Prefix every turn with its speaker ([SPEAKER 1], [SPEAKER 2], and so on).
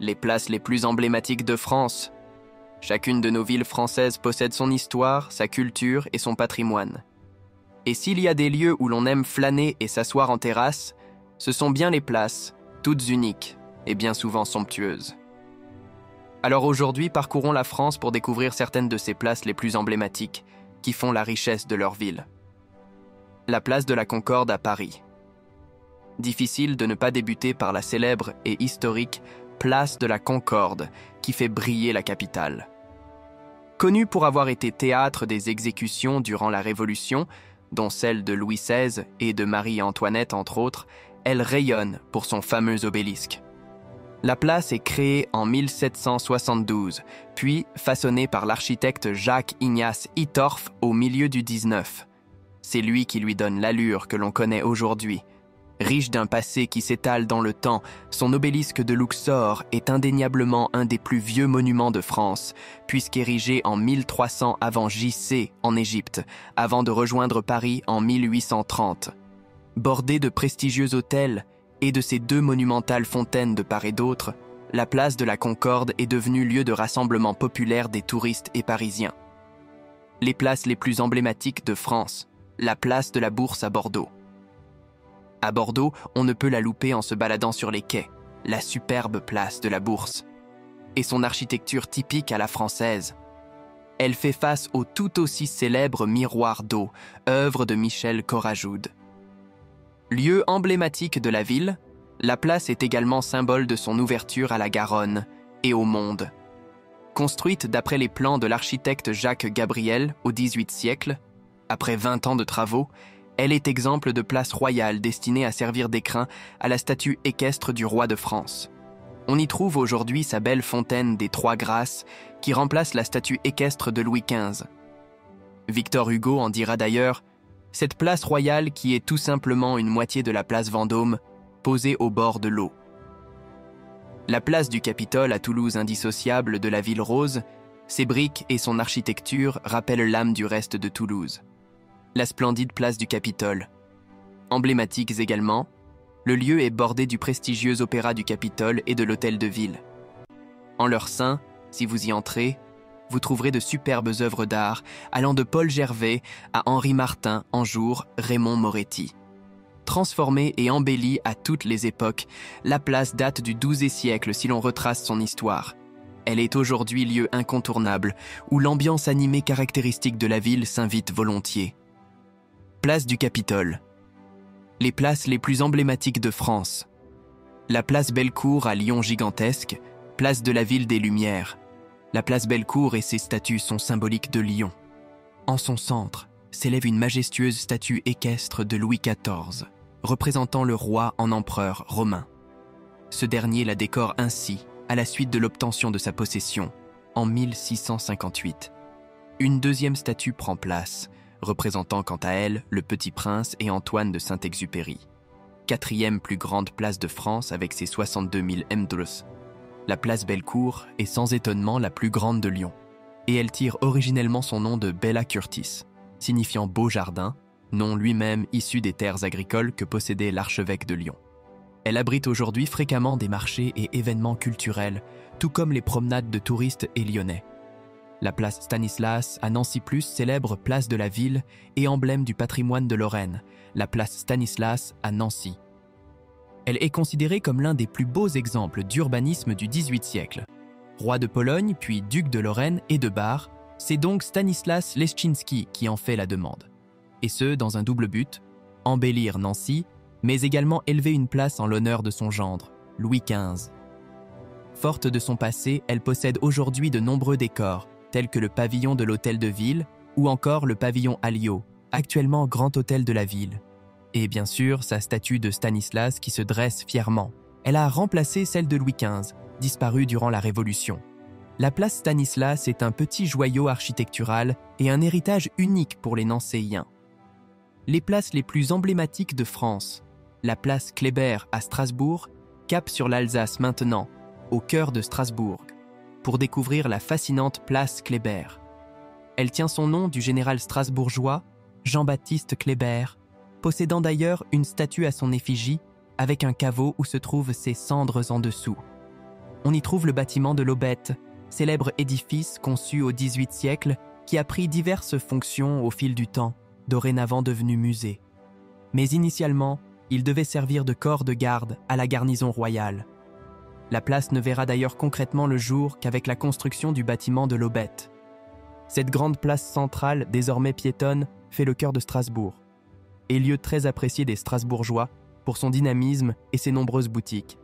[SPEAKER 1] les places les plus emblématiques de France. Chacune de nos villes françaises possède son histoire, sa culture et son patrimoine. Et s'il y a des lieux où l'on aime flâner et s'asseoir en terrasse, ce sont bien les places, toutes uniques et bien souvent somptueuses. Alors aujourd'hui, parcourons la France pour découvrir certaines de ces places les plus emblématiques qui font la richesse de leur ville. La place de la Concorde à Paris. Difficile de ne pas débuter par la célèbre et historique place de la Concorde qui fait briller la capitale. Connue pour avoir été théâtre des exécutions durant la Révolution, dont celle de Louis XVI et de Marie-Antoinette entre autres, elle rayonne pour son fameux obélisque. La place est créée en 1772, puis façonnée par l'architecte Jacques-Ignace Hittorf au milieu du XIX. C'est lui qui lui donne l'allure que l'on connaît aujourd'hui. Riche d'un passé qui s'étale dans le temps, son obélisque de Luxor est indéniablement un des plus vieux monuments de France, puisqu'érigé en 1300 avant J.C. en Égypte, avant de rejoindre Paris en 1830. Bordé de prestigieux hôtels et de ses deux monumentales fontaines de part et d'autre, la place de la Concorde est devenue lieu de rassemblement populaire des touristes et parisiens. Les places les plus emblématiques de France, la place de la Bourse à Bordeaux. À Bordeaux, on ne peut la louper en se baladant sur les quais, la superbe place de la Bourse, et son architecture typique à la française. Elle fait face au tout aussi célèbre miroir d'eau, œuvre de Michel Corajoud. Lieu emblématique de la ville, la place est également symbole de son ouverture à la Garonne et au monde. Construite d'après les plans de l'architecte Jacques Gabriel au XVIIIe siècle, après 20 ans de travaux, elle est exemple de place royale destinée à servir d'écrin à la statue équestre du roi de France. On y trouve aujourd'hui sa belle fontaine des Trois Grâces qui remplace la statue équestre de Louis XV. Victor Hugo en dira d'ailleurs « Cette place royale qui est tout simplement une moitié de la place Vendôme, posée au bord de l'eau ». La place du Capitole à Toulouse indissociable de la ville rose, ses briques et son architecture rappellent l'âme du reste de Toulouse. La splendide place du Capitole. Emblématiques également, le lieu est bordé du prestigieux opéra du Capitole et de l'hôtel de ville. En leur sein, si vous y entrez, vous trouverez de superbes œuvres d'art allant de Paul Gervais à Henri Martin, Anjour, Raymond Moretti. Transformée et embellie à toutes les époques, la place date du XIIe siècle si l'on retrace son histoire. Elle est aujourd'hui lieu incontournable où l'ambiance animée caractéristique de la ville s'invite volontiers. Place du Capitole. Les places les plus emblématiques de France. La place Bellecour à Lyon gigantesque, place de la ville des Lumières. La place Bellecour et ses statues sont symboliques de Lyon. En son centre s'élève une majestueuse statue équestre de Louis XIV, représentant le roi en empereur romain. Ce dernier la décore ainsi à la suite de l'obtention de sa possession, en 1658. Une deuxième statue prend place, représentant quant à elle le Petit Prince et Antoine de Saint-Exupéry. Quatrième plus grande place de France avec ses 62 000 m². La place Bellecour est sans étonnement la plus grande de Lyon, et elle tire originellement son nom de Bella Curtis, signifiant beau jardin, nom lui-même issu des terres agricoles que possédait l'archevêque de Lyon. Elle abrite aujourd'hui fréquemment des marchés et événements culturels, tout comme les promenades de touristes et lyonnais. La place Stanislas à Nancy Plus, célèbre place de la ville et emblème du patrimoine de Lorraine, la place Stanislas à Nancy. Elle est considérée comme l'un des plus beaux exemples d'urbanisme du XVIIIe siècle. Roi de Pologne, puis duc de Lorraine et de Bar, c'est donc Stanislas Leszczynski qui en fait la demande. Et ce, dans un double but, embellir Nancy, mais également élever une place en l'honneur de son gendre, Louis XV. Forte de son passé, elle possède aujourd'hui de nombreux décors, tels que le pavillon de l'hôtel de ville ou encore le pavillon Alliot, actuellement grand hôtel de la ville. Et bien sûr, sa statue de Stanislas qui se dresse fièrement. Elle a remplacé celle de Louis XV, disparue durant la Révolution. La place Stanislas est un petit joyau architectural et un héritage unique pour les Nancéiens. Les places les plus emblématiques de France. La place Kléber à Strasbourg, cap sur l'Alsace maintenant, au cœur de Strasbourg, pour découvrir la fascinante place Kléber. Elle tient son nom du général strasbourgeois Jean-Baptiste Kléber, possédant d'ailleurs une statue à son effigie avec un caveau où se trouvent ses cendres en dessous. On y trouve le bâtiment de l'Aubette, célèbre édifice conçu au XVIIIe siècle qui a pris diverses fonctions au fil du temps, dorénavant devenu musée. Mais initialement, il devait servir de corps de garde à la garnison royale. La place ne verra d'ailleurs concrètement le jour qu'avec la construction du bâtiment de l'Aubette. Cette grande place centrale, désormais piétonne, fait le cœur de Strasbourg, et lieu très apprécié des Strasbourgeois pour son dynamisme et ses nombreuses boutiques.